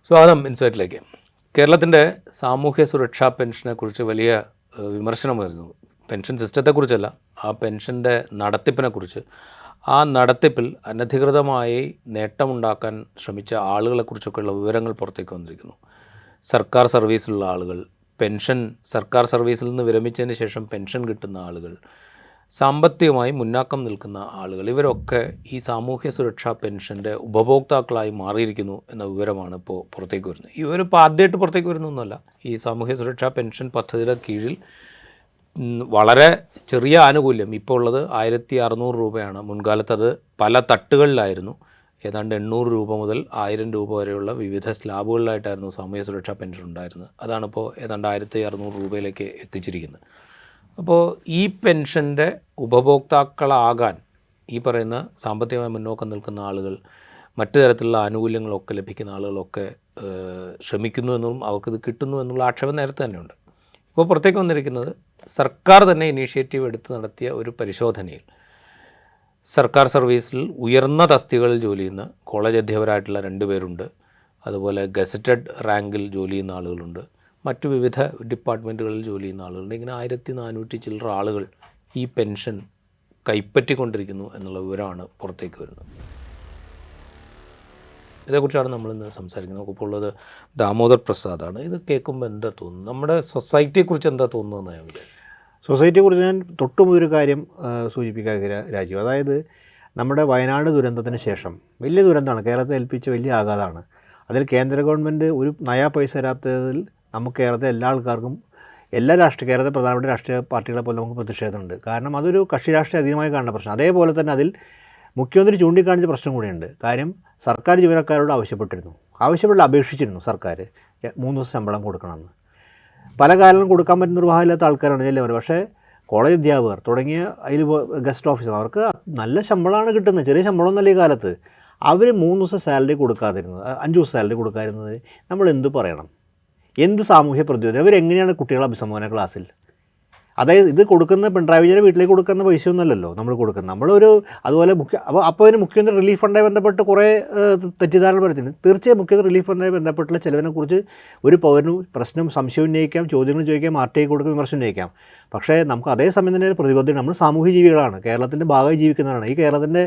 സ്വാഗതം ഇൻസൈറ്റിലേക്ക്. കേരളത്തിൻ്റെ സാമൂഹ്യ സുരക്ഷാ പെൻഷനെക്കുറിച്ച് വലിയ വിമർശനമായിരുന്നു. പെൻഷൻ സിസ്റ്റത്തെക്കുറിച്ചല്ല, ആ പെൻഷൻ്റെ നടത്തിപ്പിനെക്കുറിച്ച്. ആ നടത്തിപ്പിൽ അനധികൃതമായി നേട്ടമുണ്ടാക്കാൻ ശ്രമിച്ച ആളുകളെക്കുറിച്ചൊക്കെയുള്ള വിവരങ്ങൾ പുറത്തേക്ക് വന്നിരിക്കുന്നു. സർക്കാർ സർവീസിലുള്ള ആളുകൾ, സർക്കാർ സർവീസിൽ നിന്ന് വിരമിച്ചതിന് ശേഷം പെൻഷൻ കിട്ടുന്ന ആളുകൾ, സാമ്പത്തികമായി മുന്നാക്കം നിൽക്കുന്ന ആളുകൾ, ഇവരൊക്കെ ഈ സാമൂഹ്യ സുരക്ഷാ പെൻഷൻ്റെ ഉപഭോക്താക്കളായി മാറിയിരിക്കുന്നു എന്ന വിവരമാണ് ഇപ്പോൾ പുറത്തേക്ക് വരുന്നത്. ഇവരിപ്പോൾ ആദ്യമായിട്ട് പുറത്തേക്ക് വരുന്നൊന്നുമല്ല. ഈ സാമൂഹ്യ സുരക്ഷാ പെൻഷൻ പദ്ധതിയുടെ കീഴിൽ വളരെ ചെറിയ ആനുകൂല്യം ഇപ്പോൾ ഉള്ളത് 1600 രൂപയാണ്. മുൻകാലത്ത് അത് പല തട്ടുകളിലായിരുന്നു. ഏതാണ്ട് 800 രൂപ മുതൽ 1000 രൂപ വരെയുള്ള വിവിധ സ്ലാബുകളിലായിട്ടായിരുന്നു സാമൂഹ്യ സുരക്ഷാ പെൻഷൻ ഉണ്ടായിരുന്നത്. അതാണിപ്പോൾ ഏതാണ്ട് 1600 രൂപയിലേക്ക് എത്തിച്ചിരിക്കുന്നത്. അപ്പോൾ ഈ പെൻഷൻ്റെ ഉപഭോക്താക്കളാകാൻ ഈ പറയുന്ന സാമ്പത്തികമായി മുന്നോക്കം നിൽക്കുന്ന ആളുകൾ, മറ്റു തരത്തിലുള്ള ആനുകൂല്യങ്ങളൊക്കെ ലഭിക്കുന്ന ആളുകളൊക്കെ ശ്രമിക്കുന്നു എന്നും അവർക്കിത് കിട്ടുന്നു എന്നുള്ള ആക്ഷേപം നേരത്തെ തന്നെയുണ്ട്. ഇപ്പോൾ പുറത്തേക്ക് വന്നിരിക്കുന്നത് സർക്കാർ തന്നെ ഇനീഷ്യേറ്റീവ് എടുത്ത് നടത്തിയ ഒരു പരിശോധനയിൽ സർക്കാർ സർവീസിൽ ഉയർന്ന തസ്തികകളിൽ ജോലി ചെയ്യുന്ന കോളേജ് അധ്യാപകരായിട്ടുള്ള 2 പേരുണ്ട്. അതുപോലെ ഗസറ്റഡ് റാങ്കിൽ ജോലി ചെയ്യുന്ന ആളുകളുണ്ട്. മറ്റു വിവിധ ഡിപ്പാർട്ട്മെൻറ്റുകളിൽ ജോലി ചെയ്യുന്ന ആളുകളുണ്ട്. ഇങ്ങനെ 1400 ചില്ലറ ആളുകൾ ഈ പെൻഷൻ കൈപ്പറ്റിക്കൊണ്ടിരിക്കുന്നു എന്നുള്ള വിവരമാണ് പുറത്തേക്ക് വരുന്നത്. ഇതേക്കുറിച്ചാണ് നമ്മളിന്ന് സംസാരിക്കുന്നത്. നമുക്കിപ്പോൾ ഉള്ളത് ദാമോദർ പ്രസാദാണ്. ഇത് കേൾക്കുമ്പോൾ എന്താ തോന്നുന്നു? നമ്മുടെ സൊസൈറ്റിയെക്കുറിച്ച് എന്താ തോന്നുന്നതെന്ന് ഞാൻ വിചാരിച്ചു. സൊസൈറ്റിയെക്കുറിച്ച് ഞാൻ തൊട്ടും ഒരു കാര്യം സൂചിപ്പിക്കാൻ രാജീവ്. അതായത് നമ്മുടെ വയനാട് ദുരന്തത്തിന് ശേഷം വലിയ ദുരന്തമാണ്, കേരളത്തെ ഏൽപ്പിച്ച വലിയ ആഘാതമാണ്. അതിൽ കേന്ദ്ര ഗവൺമെൻറ് ഒരു നയാ പൈസ തരാത്തതിൽ നമുക്ക് കേരളത്തിലെ എല്ലാ ആൾക്കാർക്കും, കേരളത്തിലെ പ്രധാനപ്പെട്ട രാഷ്ട്രീയ പാർട്ടികളെ പോലെ നമുക്ക് പ്രതിഷേധമുണ്ട്. കാരണം അതൊരു കക്ഷി രാഷ്ട്രീയം അധികമായി കാണുന്ന പ്രശ്നം. അതേപോലെ തന്നെ അതിൽ മുഖ്യമന്ത്രി ചൂണ്ടിക്കാണിച്ച പ്രശ്നം കൂടിയുണ്ട്. കാര്യം സർക്കാർ ജീവനക്കാരോട് അപേക്ഷിച്ചിരുന്നു സർക്കാർ 3 ദിവസം ശമ്പളം കൊടുക്കണമെന്ന്. പല കാലങ്ങളും കൊടുക്കാൻ പറ്റുന്ന നിർവാഹമില്ലാത്ത ആൾക്കാരാണ് എല്ലാവരും. പക്ഷേ കോളേജ് അധ്യാപകർ തുടങ്ങിയ അതിൽ ഗസ്റ്റ് ഓഫീസർ, അവർക്ക് നല്ല ശമ്പളമാണ് കിട്ടുന്നത്. ചെറിയ ശമ്പളമൊന്നുമല്ല ഈ കാലത്ത്. അവർ 3 ദിവസം സാലറി കൊടുക്കാതിരുന്നത്, 5 ദിവസം സാലറി കൊടുക്കാതിരുന്നത് നമ്മൾ എന്ത് പറയണം? എന്ത് സാമൂഹ്യ പ്രതിരോധം? അവരെങ്ങനെയാണ് കുട്ടികളെ അഭിസംബോധന ക്ലാസ്സിൽ? അതായത് ഇത് കൊടുക്കുന്ന പിണറായി വിജയൻ്റെ വീട്ടിലേക്ക് കൊടുക്കുന്ന പൈസയൊന്നുമല്ലല്ലോ നമ്മൾ കൊടുക്കുന്നത്. നമ്മളൊരു അതുപോലെ അപ്പോൾ അതിന് മുഖ്യമന്ത്രി റിലീഫ് ഫണ്ടുമായി ബന്ധപ്പെട്ട് കുറേ തെറ്റിദ്ധാരണ വരുത്തുന്നുണ്ട്. തീർച്ചയായും മുഖ്യമന്ത്രി റിലീഫ് ഫണ്ടുമായി ബന്ധപ്പെട്ടുള്ള ചിലവിനെക്കുറിച്ച് ഒരു പൗരന് പ്രശ്നം, സംശയം ഉന്നയിക്കാം, ചോദ്യങ്ങൾ ചോദിക്കാം, RTI കൊടുക്കുക, വിമർശനം ഉന്നയിക്കാം. പക്ഷേ നമുക്ക് അതേസമയം തന്നെ പ്രതിബദ്ധത. നമ്മൾ സാമൂഹ്യ ജീവികളാണ്, കേരളത്തിൻ്റെ ഭാഗമായി ജീവിക്കുന്നവരാണ്. ഈ കേരളത്തിൻ്റെ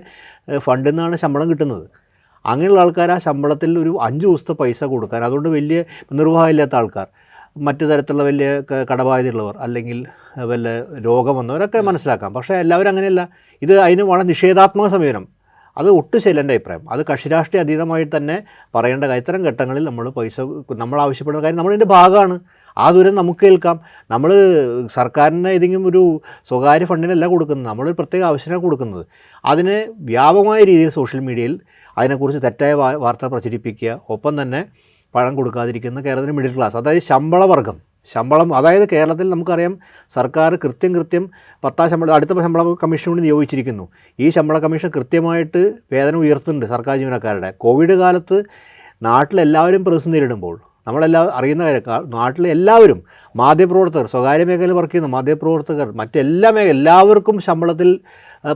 ഫണ്ടിൽ നിന്നാണ് ശമ്പളം കിട്ടുന്നത്. അങ്ങനെയുള്ള ആൾക്കാർ ആ ശമ്പളത്തിൽ ഒരു 5 ദിവസത്തെ പൈസ കൊടുക്കാൻ, അതുകൊണ്ട് വലിയ നിർവാഹമില്ലാത്ത ആൾക്കാർ, മറ്റു തരത്തിലുള്ള വലിയ കടബാധ്യതയുള്ളവർ, അല്ലെങ്കിൽ വല്ല രോഗം വന്നവരൊക്കെ മനസ്സിലാക്കാം. പക്ഷേ എല്ലാവരും അങ്ങനെയല്ല. അതിന് വളരെ നിഷേധാത്മക സമീപനം, അത് ഒട്ടും ശരിയല്ല എൻ്റെ അഭിപ്രായം. അത് കക്ഷിരാഷ്ട്രീയ അതീതമായി തന്നെ പറയേണ്ട കാര്യം. ഇത്തരം ഘട്ടങ്ങളിൽ നമ്മൾ ആവശ്യപ്പെടുന്ന കാര്യം നമ്മളതിൻ്റെ ഭാഗമാണ്. ആ ദൂരം നമുക്ക് കേൾക്കാം. നമ്മൾ സർക്കാരിന് ഏതെങ്കിലും ഒരു സ്വകാര്യ ഫണ്ടിനല്ല കൊടുക്കുന്നത്, നമ്മളൊരു പ്രത്യേക ആവശ്യത്തിനാണ് കൊടുക്കുന്നത്. അതിന് വ്യാപകമായ രീതിയിൽ സോഷ്യൽ മീഡിയയിൽ അതിനെക്കുറിച്ച് തെറ്റായ വാർത്ത പ്രചരിപ്പിക്കുക, ഒപ്പം തന്നെ പണം കൊടുക്കാതിരിക്കുന്ന കേരളത്തിലെ മിഡിൽ ക്ലാസ്, അതായത് ശമ്പളം, അതായത് കേരളത്തിൽ നമുക്കറിയാം സർക്കാർ കൃത്യം 10ാം ശമ്പളം, അടുത്ത ശമ്പള കമ്മീഷൻ കൂടി നിയോഗിച്ചിരിക്കുന്നു. ഈ ശമ്പള കമ്മീഷൻ കൃത്യമായിട്ട് വേതനം ഉയർത്തുന്നുണ്ട് സർക്കാർ ജീവനക്കാരുടെ. കോവിഡ് കാലത്ത് നാട്ടിലെല്ലാവരും പ്രതിസന്ധി നേരിടുമ്പോൾ നമ്മളെല്ലാം അറിയുന്ന കാര്യം, നാട്ടിലെ എല്ലാവരും മാധ്യമപ്രവർത്തകർ, സ്വകാര്യ മേഖലയിൽ വർക്ക് ചെയ്യുന്ന മാധ്യമപ്രവർത്തകർ, എല്ലാവർക്കും ശമ്പളത്തിൽ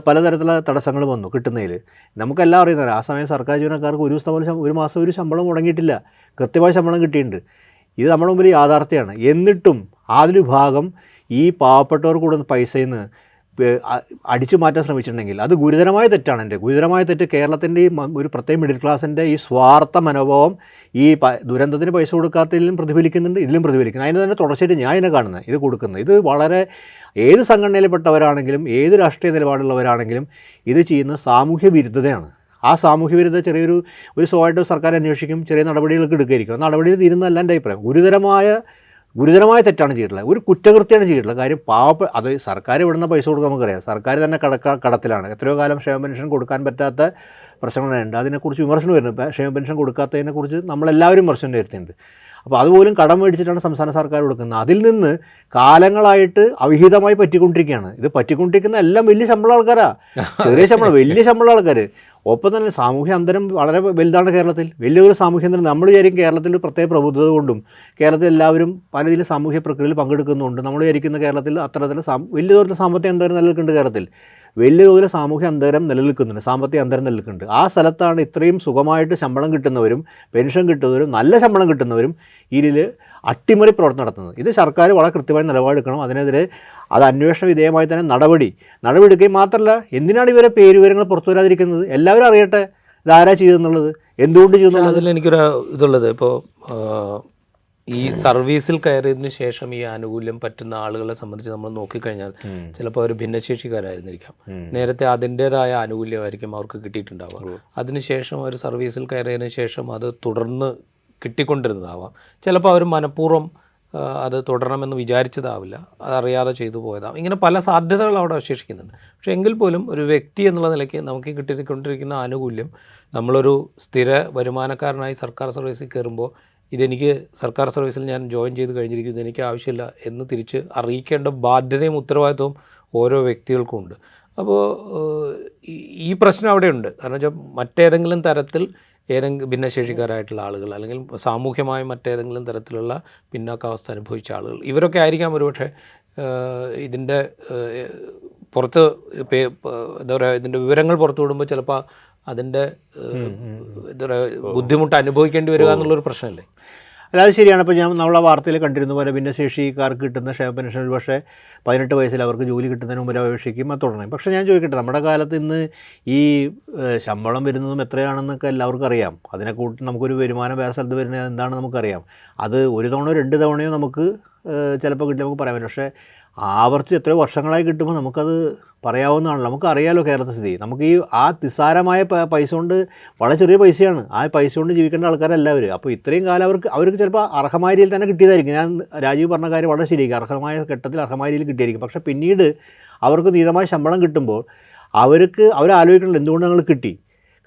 പലതരത്തിലുള്ള തടസ്സങ്ങൾ വന്നു കിട്ടുന്നതിൽ. നമുക്കെല്ലാം അറിയുന്നത്. ആ സമയം സർക്കാർ ജീവനക്കാർക്ക് ഒരു മാസം ഒരു ശമ്പളം മുടങ്ങിയിട്ടില്ല, കൃത്യമായ ശമ്പളം കിട്ടിയിട്ടുണ്ട്. ഇത് നമ്മുടെ മുമ്പിൽ യാഥാർത്ഥ്യമാണ്. എന്നിട്ടും അതിലൊരു ഭാഗം ഈ പാവപ്പെട്ടവർ കൂടുന്ന പൈസയിൽ നിന്ന് അടിച്ചു മാറ്റാൻ ശ്രമിച്ചിട്ടുണ്ടെങ്കിൽ അത് ഗുരുതരമായ തെറ്റാണ്. ഗുരുതരമായ തെറ്റ് കേരളത്തിൻ്റെ ഈ ഒരു പ്രത്യേക മിഡിൽ ക്ലാസിൻ്റെ ഈ സ്വാർത്ഥ മനോഭാവം ഈ ദുരന്തത്തിന് പൈസ കൊടുക്കാത്തതിലും പ്രതിഫലിക്കുന്നുണ്ട്, ഇതിലും പ്രതിഫലിക്കുന്നു. അതിന് തന്നെ തുടർച്ചയായിട്ട് ഞാൻ ഇതിനെ കാണുന്നത്, ഇത് കൊടുക്കുന്നത്. ഇത് വളരെ ഏത് സംഘടനയിൽപ്പെട്ടവരാണെങ്കിലും ഏത് രാഷ്ട്രീയ നിലപാടുള്ളവരാണെങ്കിലും ഇത് ചെയ്യുന്ന സാമൂഹ്യ വിരുദ്ധതയാണ്. ആ സാമൂഹ്യ വിരുദ്ധത ഒരു സ്വയമായിട്ട് സർക്കാർ അന്വേഷിക്കും, ചെറിയ നടപടികളൊക്കെ എടുക്കുകയായിരിക്കും. നടപടിയിൽ തീരുന്നതല്ല എൻ്റെ അഭിപ്രായം. ഗുരുതരമായ തെറ്റാണ് ചെയ്തിട്ടുള്ളത്, ഒരു കുറ്റകൃത്യമാണ് ചെയ്തിട്ടുള്ളത്. കാര്യം അത് സർക്കാർ ഇവിടുന്ന് പൈസ കൊടുക്കാൻ നമുക്കറിയാം. സർക്കാർ തന്നെ കടത്തിലാണ്. എത്രയോ കാലം ക്ഷേമ പെൻഷൻ കൊടുക്കാൻ പറ്റാത്ത പ്രശ്നങ്ങളുണ്ട്. അതിനെക്കുറിച്ച് വിമർശനം വരുന്നുണ്ട്. ക്ഷേമ പെൻഷൻ കൊടുക്കാത്തതിനെക്കുറിച്ച് നമ്മളെല്ലാവരും വിമർശനം വരുത്തുന്നുണ്ട്. അപ്പോൾ അതുപോലും കടം മേടിച്ചിട്ടാണ് സംസ്ഥാന സർക്കാർ കൊടുക്കുന്നത്. അതിൽ നിന്ന് കാലങ്ങളായിട്ട് അവിഹിതമായി പറ്റിക്കൊണ്ടിരിക്കുകയാണ്. ഇത് പറ്റിക്കൊണ്ടിരിക്കുന്ന എല്ലാം വലിയ ശമ്പള ആൾക്കാരാണ്, ചെറിയ ശമ്പളം, വലിയ ശമ്പള ആൾക്കാർ. ഒപ്പം തന്നെ സാമൂഹ്യ അന്തരം വളരെ വലുതാണ് കേരളത്തിൽ. വലിയൊരു സാമൂഹ്യ അന്തരം. നമ്മൾ വിചാരിക്കും കേരളത്തിൽ പ്രത്യേക പ്രബുദ്ധത കൊണ്ടും കേരളത്തിൽ എല്ലാവരും പല രീതിയിൽ സാമൂഹ്യ പ്രക്രിയയിൽ പങ്കെടുക്കുന്നുണ്ട്. നമ്മൾ വിചാരിക്കുന്ന കേരളത്തിൽ അത്തരത്തിൽ വലിയ തോതിൽ സാമ്പത്തിക അന്തരം നിലനിൽക്കുന്നുണ്ട് കേരളത്തിൽ. വലിയ തോതിൽ സാമൂഹ്യ അന്തരം നിലനിൽക്കുന്നുണ്ട്, സാമ്പത്തിക അന്തരം നിലനിൽക്കുന്നുണ്ട്. ആ സ്ഥലത്താണ് ഇത്രയും സുഖമായിട്ട് ശമ്പളം കിട്ടുന്നവരും പെൻഷൻ കിട്ടുന്നവരും നല്ല ശമ്പളം കിട്ടുന്നവരും ഇതിൽ അട്ടിമറി പ്രവർത്തനം നടത്തുന്നത്. ഇത് സർക്കാർ വളരെ കൃത്യമായി നിലപാടെടുക്കണം. അതിനെതിരെ അത് അന്വേഷണ വിധേയമായി തന്നെ നടപടിയെടുക്കുകയും മാത്രമല്ല, എന്തിനാണ് ഇവരെ പേരുവിവരങ്ങൾ പുറത്തു വരാതിരിക്കുന്നത്? എല്ലാവരും അറിയട്ടെ ഇതാരാ ചെയ്തെന്നുള്ളത്, എന്തുകൊണ്ട് ചെയ്യുന്നുള്ളത്. അതിൽ എനിക്കൊരു ഇതുള്ളത്, ഇപ്പോൾ ഈ സർവീസിൽ കയറിയതിനു ശേഷം ഈ ആനുകൂല്യം പറ്റുന്ന ആളുകളെ സംബന്ധിച്ച് നമ്മൾ നോക്കിക്കഴിഞ്ഞാൽ ചിലപ്പോൾ അവർ ഭിന്നശേഷിക്കാരായിരുന്നിരിക്കാം. നേരത്തെ അതിൻ്റേതായ ആനുകൂല്യമായിരിക്കും അവർക്ക് കിട്ടിയിട്ടുണ്ടാവുക. അതിനുശേഷം അവർ സർവീസിൽ കയറിയതിനു ശേഷം അത് തുടർന്ന് കിട്ടിക്കൊണ്ടിരുന്നതാവാം. ചിലപ്പോൾ അവർ മനഃപൂർവ്വം അത് തുടരണമെന്ന് വിചാരിച്ചതാവില്ല, അതറിയാതെ ചെയ്തു പോയതാവും. ഇങ്ങനെ പല സാധ്യതകൾ അവിടെ അവശേഷിക്കുന്നുണ്ട്. പക്ഷേ എങ്കിൽ പോലും ഒരു വ്യക്തി എന്നുള്ള നിലയ്ക്ക് നമുക്ക് കിട്ടിക്കൊണ്ടിരിക്കുന്ന ആനുകൂല്യം, നമ്മളൊരു സ്ഥിര വരുമാനക്കാരനായി സർക്കാർ സർവീസിൽ കയറുമ്പോൾ ഇതെനിക്ക് സർക്കാർ സർവീസിൽ ഞാൻ ജോയിൻ ചെയ്ത് കഴിഞ്ഞിരിക്കുന്നു, എനിക്ക് ആവശ്യമില്ല എന്ന് തിരിച്ച് അറിയിക്കേണ്ട ബാധ്യതയും ഉത്തരവാദിത്വവും ഓരോ വ്യക്തികൾക്കും ഉണ്ട്. അപ്പോൾ ഈ പ്രശ്നം അവിടെയുണ്ട്. കാരണം വെച്ചാൽ മറ്റേതെങ്കിലും തരത്തിൽ ഭിന്നശേഷിക്കാരായിട്ടുള്ള ആളുകൾ അല്ലെങ്കിൽ സാമൂഹ്യമായ മറ്റേതെങ്കിലും തരത്തിലുള്ള പിന്നോക്കാവസ്ഥ അനുഭവിച്ച ആളുകൾ, ഇവരൊക്കെ ആയിരിക്കാം ഒരുപക്ഷെ ഇതിൻ്റെ പുറത്ത് എന്താ പറയുക, ഇതിൻ്റെ വിവരങ്ങൾ പുറത്തു വിടുമ്പോൾ ചിലപ്പോൾ അതിൻ്റെ എന്താ പറയുക ബുദ്ധിമുട്ട് അനുഭവിക്കേണ്ടി വരിക എന്നുള്ളൊരു പ്രശ്നമല്ലേ? അല്ലാതെ ശരിയാണ്. ഇപ്പോൾ നമ്മളെ വാർത്തയിൽ കണ്ടിരുന്ന പോലെ ഭിന്നശേഷിക്കാർക്ക് കിട്ടുന്ന ക്ഷേമ പെൻഷൻ ഒരു പക്ഷേ 18 വയസ്സിൽ അവർക്ക് ജോലി കിട്ടുന്നതിന് മുമ്പ് അപേക്ഷിക്കും, അത് തുടങ്ങി. പക്ഷേ ഞാൻ ചോദിക്കട്ടെ, നമ്മുടെ കാലത്ത് ഇന്ന് ഈ ശമ്പളം വരുന്നതും എത്രയാണെന്നൊക്കെ എല്ലാവർക്കും അറിയാം. അതിനെ കൂട്ടി നമുക്കൊരു വരുമാനം വേറെ സ്ഥലത്ത് വരുന്നത് എന്താണെന്ന് നമുക്കറിയാം. അത് ഒരു തവണയോ 2 തവണയോ നമുക്ക് ചിലപ്പോൾ കിട്ടി നമുക്ക് പറയാൻ പറ്റും. പക്ഷേ ആവർത്തിച്ച് എത്രയോ വർഷങ്ങളായി കിട്ടുമ്പോൾ നമുക്കത് പറയാവുന്നതാണല്ലോ. നമുക്കറിയാമല്ലോ കേരളത്തെ സ്ഥിതി. നമുക്ക് ഈ നിസ്സാരമായ പൈസ കൊണ്ട്, വളരെ ചെറിയ പൈസയാണ്, ആ പൈസ കൊണ്ട് ജീവിക്കേണ്ട ആൾക്കാരെല്ലാവരും. അപ്പോൾ ഇത്രയും കാലം അവർക്ക് ചിലപ്പോൾ അർഹമായ രീതിയിൽ തന്നെ കിട്ടിയതായിരിക്കും. ഞാൻ രാജീവ് പറഞ്ഞ കാര്യം വളരെ ശരിയായിരിക്കും, അർഹമായ ഘട്ടത്തിൽ അർഹമായ രീതിയിൽ കിട്ടിയായിരിക്കും. പക്ഷേ പിന്നീട് അവർക്ക് നിയതമായ ശമ്പളം കിട്ടുമ്പോൾ അവരാലോചിക്കണല്ലോ എന്തുകൊണ്ട് ഞങ്ങൾ കിട്ടി.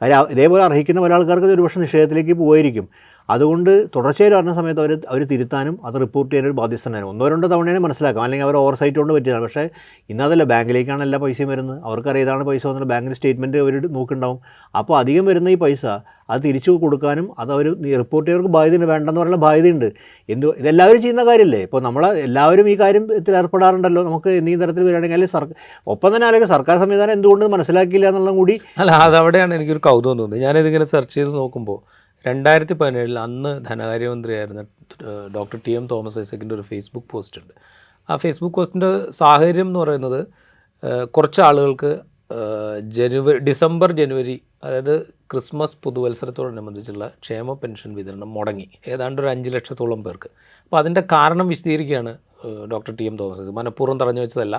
കാര്യം ഇതേപോലെ അർഹിക്കുന്ന പല ആൾക്കാർക്ക് ഒരുപക്ഷെ നിഷേധത്തിലേക്ക് പോയിരിക്കും. അതുകൊണ്ട് തുടർച്ചയായി വരുന്ന സമയത്ത് അവർ തിരുത്താനും അത് റിപ്പോർട്ട് ചെയ്യാനൊരു ബാധ്യസ്ഥനാണ്. 1-2 തവണയാണ് മനസ്സിലാക്കാം, അല്ലെങ്കിൽ അവർ ഓവർസൈറ്റ് കൊണ്ട് പറ്റിയതാണ്. പക്ഷേ ഇന്നതല്ല, ബാങ്കിലേക്കാണ് എല്ലാ പൈസയും വരുന്നത്. അവർക്കറിയാം ഇതാണ് പൈസ വന്നത്, ബാങ്കിൻ്റെ സ്റ്റേറ്റ്മെൻറ്റ് അവർ നോക്കുന്നുണ്ടാവും. അപ്പോൾ അധികം വരുന്ന ഈ പൈസ അത് തിരിച്ചു കൊടുക്കാനും അത് അവർ റിപ്പോർട്ട് ചെയ്തവർക്ക് ബാധ്യതയുണ്ട്, വേണ്ടെന്ന് പറയുന്ന ബാധ്യതയുണ്ട്. ഇതെല്ലാവരും ചെയ്യുന്ന കാര്യമല്ലേ? ഇപ്പോൾ എല്ലാവരും ഈ കാര്യത്തിൽ ഏർപ്പെടാറുണ്ടല്ലോ. നമുക്ക് എന്തെങ്കിലും തരത്തിൽ വരികയാണെങ്കിൽ ഒപ്പം തന്നെ അല്ലെങ്കിൽ സർക്കാർ സംവിധാനം എന്തുകൊണ്ട് മനസ്സിലാക്കിയില്ല എന്നുള്ളതും കൂടി. അല്ല, അതവിടെയാണ് എനിക്കൊരു കൗതുകം തോന്നുന്നത്. ഞാനിതിങ്ങനെ സെർച്ച് ചെയ്ത് നോക്കുമ്പോൾ 2017 അന്ന് ധനകാര്യമന്ത്രിയായിരുന്ന ഡോക്ടർ ടി എം തോമസ് ഐസക്കിൻ്റെ ഒരു ഫേസ്ബുക്ക് പോസ്റ്റ് ഉണ്ട്. ആ ഫേസ്ബുക്ക് പോസ്റ്റിൻ്റെ സാഹചര്യം എന്ന് പറയുന്നത്, കുറച്ച് ആളുകൾക്ക് ഡിസംബർ ജനുവരി, അതായത് ക്രിസ്മസ് പുതുവത്സരത്തോടനുബന്ധിച്ചുള്ള ക്ഷേമ പെൻഷൻ വിതരണം മുടങ്ങി, ഏതാണ്ട് ഒരു 5 ലക്ഷത്തോളം പേർക്ക്. അപ്പോൾ അതിൻ്റെ കാരണം വിശദീകരിക്കുകയാണ് ഡോക്ടർ ടി എം തോമസ്. മനഃപൂർവ്വം തടഞ്ഞു വെച്ചതല്ല,